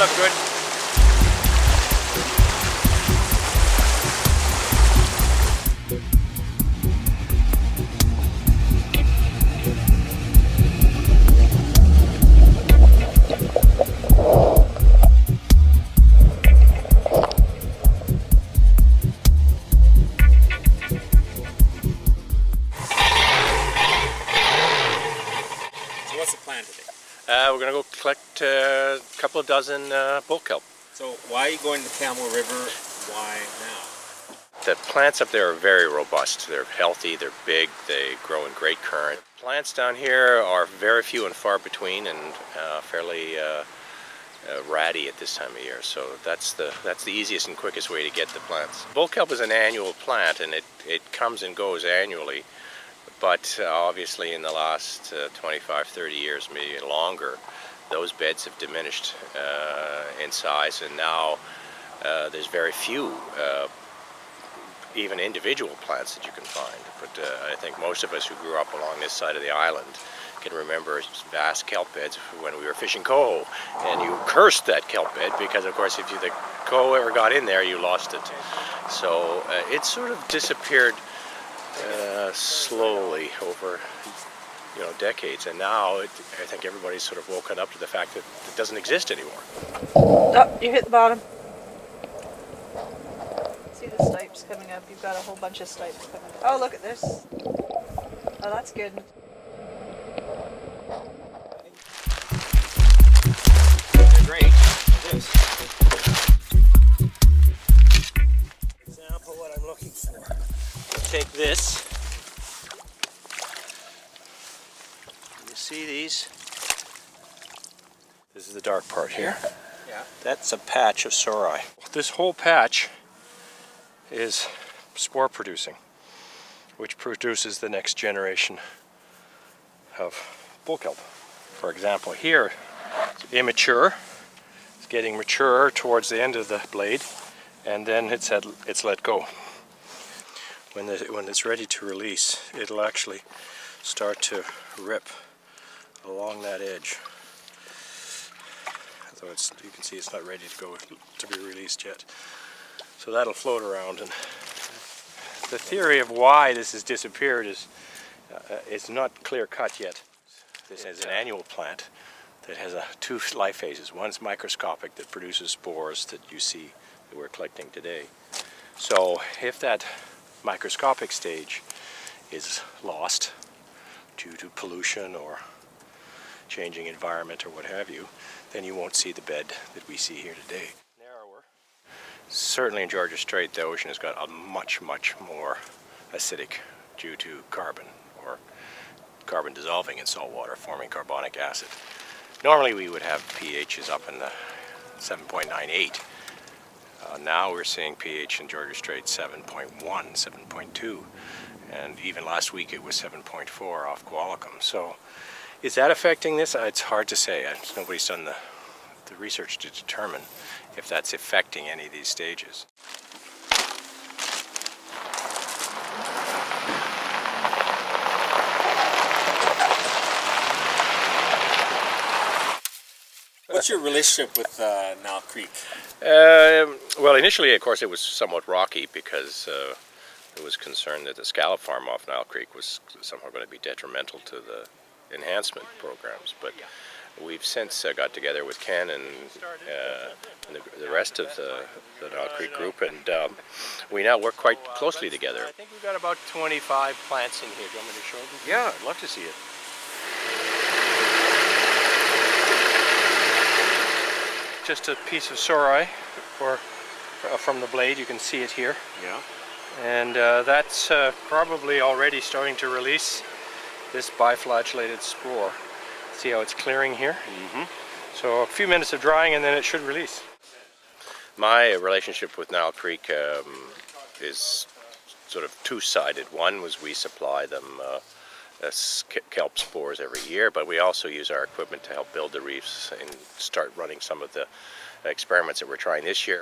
look good. What's the plan today? We're going to go collect a couple of dozen bull kelp. So why are you going to the Camel River? Why now? The plants up there are very robust. They're healthy, they're big, they grow in great current. Plants down here are very few and far between and fairly ratty at this time of year. So that's the easiest and quickest way to get the plants. Bull kelp is an annual plant and it comes and goes annually. But obviously in the last 25, 30 years, maybe longer, those beds have diminished in size, and now there's very few even individual plants that you can find. But I think most of us who grew up along this side of the island can remember vast kelp beds when we were fishing coho, and you cursed that kelp bed because, of course, if the coho ever got in there, you lost it. So it sort of disappeared slowly over decades, and now I think everybody's sort of woken up to the fact that it doesn't exist anymore. Oh, you hit the bottom. See the stipes coming up. You've got a whole bunch of stipes coming up. Oh, look at this. Oh, that's good. They're great. This example what I'm looking for. Take this. You see these? This is the dark part here. Yeah. That's a patch of sori. This whole patch is spore producing, which produces the next generation of bull kelp. For example, here it's immature. It's getting mature towards the end of the blade, and then it's let go. When it's ready to release, it'll actually start to rip along that edge. Although you can see it's not ready to be released yet. So that'll float around, and the theory of why this has disappeared is it's not clear cut yet. This is an annual plant that has two life phases. One's microscopic, that produces spores that you see that we're collecting today. So if that microscopic stage is lost due to pollution or changing environment or what have you, then you won't see the bed that we see here today. Narrower. Certainly in Georgia Strait, the ocean has got a much, much more acidic due to carbon, or carbon dissolving in salt water, forming carbonic acid. Normally we would have pHs up in the 7.98. Now we're seeing pH in Georgia Strait 7.1, 7.2, and even last week it was 7.4 off Qualicum. So is that affecting this? It's hard to say. Nobody's done the research to determine if that's affecting any of these stages. What's your relationship with Nile Creek? Well, initially, of course, it was somewhat rocky because there was concern that the scallop farm off Nile Creek was somehow going to be detrimental to the enhancement programs. But we've since got together with Ken and the rest of the Nile Creek group, and we now work quite closely together. I think we've got about 25 plants in here. Do you want me to show them? Yeah, I'd love to see it. Just a piece of sori from the blade. You can see it here. Yeah. And that's probably already starting to release this biflagellated spore. See how it's clearing here? Mm-hmm. So a few minutes of drying and then it should release. My relationship with Nile Creek is sort of two-sided. One was we supply them kelp spores every year, but we also use our equipment to help build the reefs and start running some of the experiments that we're trying this year.